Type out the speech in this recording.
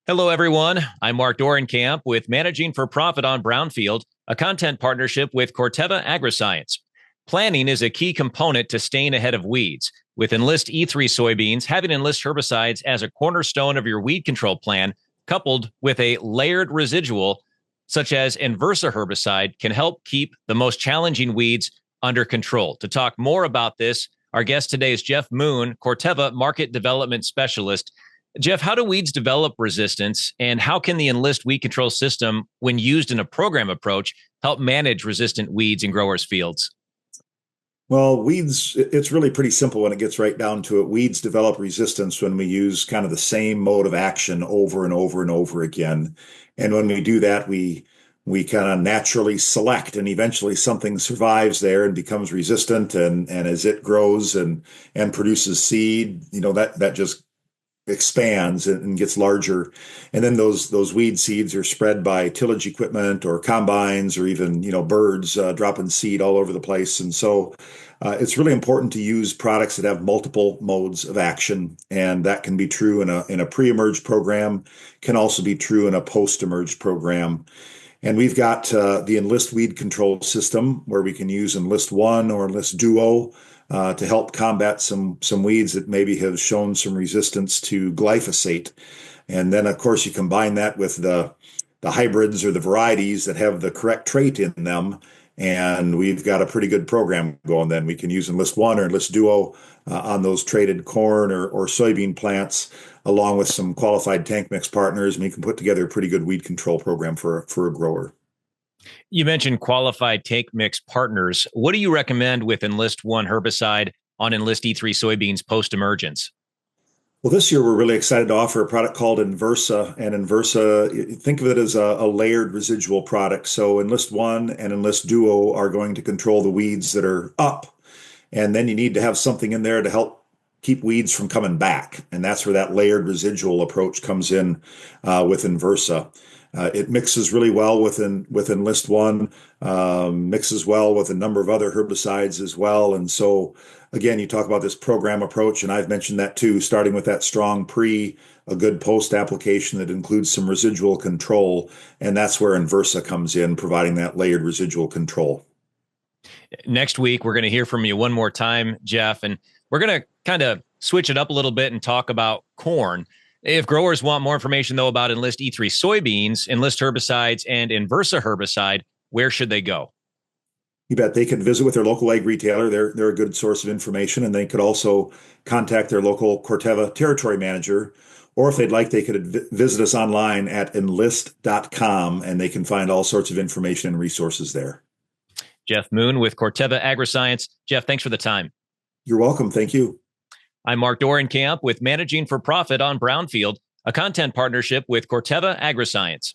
Hello, everyone. I'm Mark Dorenkamp with Managing for Profit on Brownfield, a content partnership with Corteva Agriscience. Planning is a key component to staying ahead of weeds. With Enlist E3 soybeans, having Enlist herbicides as a cornerstone of your weed control plan, coupled with a layered residual, such as Enversa herbicide, can help keep the most challenging weeds under control. To talk more about this, our guest today is Jeff Moon, Corteva Market Development Specialist. Jeff, how do weeds develop resistance, and how can the Enlist weed control system, when used in a program approach, help manage resistant weeds in growers' fields? Well, weeds, it's really pretty simple when it gets right down to it. Weeds develop resistance when we use kind of the same mode of action over and over and over again. And when we do that, we kind of naturally select, and eventually something survives there and becomes resistant. And as it grows and produces seed, that just expands and gets larger. And then those weed seeds are spread by tillage equipment or combines or even, birds dropping seed all over the place. And so it's really important to use products that have multiple modes of action. And that can be true in a pre-emerge program, can also be true in a post-emerge program. And we've got the Enlist weed control system where we can use Enlist One or Enlist Duo to help combat some weeds that maybe have shown some resistance to glyphosate. And then, of course, you combine that with the hybrids or the varieties that have the correct trait in them. And we've got a pretty good program going then. We can use Enlist One or Enlist Duo on those traded corn or soybean plants, along with some qualified tank mix partners, and we can put together a pretty good weed control program for a grower. You mentioned qualified tank mix partners. What do you recommend with Enlist One herbicide on Enlist E3 soybeans post-emergence? Well, this year we're really excited to offer a product called Enversa, and Enversa, think of it as a layered residual product. So Enlist One and Enlist Duo are going to control the weeds that are up, and then you need to have something in there to help keep weeds from coming back, and that's where that layered residual approach comes in with Enversa. It mixes really well with Enlist One, mixes well with a number of other herbicides as well. And so, again, you talk about this program approach, and I've mentioned that too, starting with that strong pre, a good post application that includes some residual control. And that's where Enversa comes in, providing that layered residual control. Next week, we're going to hear from you one more time, Jeff, and we're going to kind of switch it up a little bit and talk about corn. If growers want more information, though, about Enlist E3 soybeans, Enlist herbicides, and Enversa herbicide, where should they go? You bet. They could visit with their local ag retailer. They're a good source of information, and they could also contact their local Corteva territory manager. Or if they'd like, they could visit us online at enlist.com, and they can find all sorts of information and resources there. Jeff Moon with Corteva Agriscience. Jeff, thanks for the time. You're welcome. Thank you. I'm Mark Dorenkamp with Managing for Profit on Brownfield, a content partnership with Corteva Agriscience.